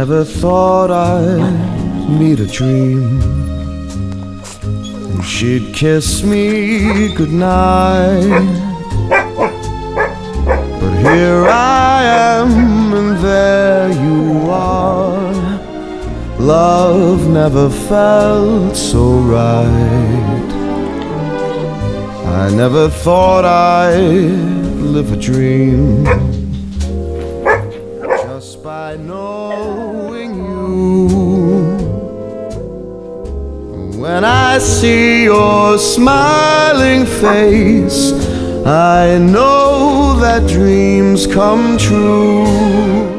never thought I'd meet a dream, and she'd kiss me goodnight. But here I am, and there you are. Love never felt so right. I never thought I'd live a dream just by knowing you. When I see your smiling face, I know that dreams come true.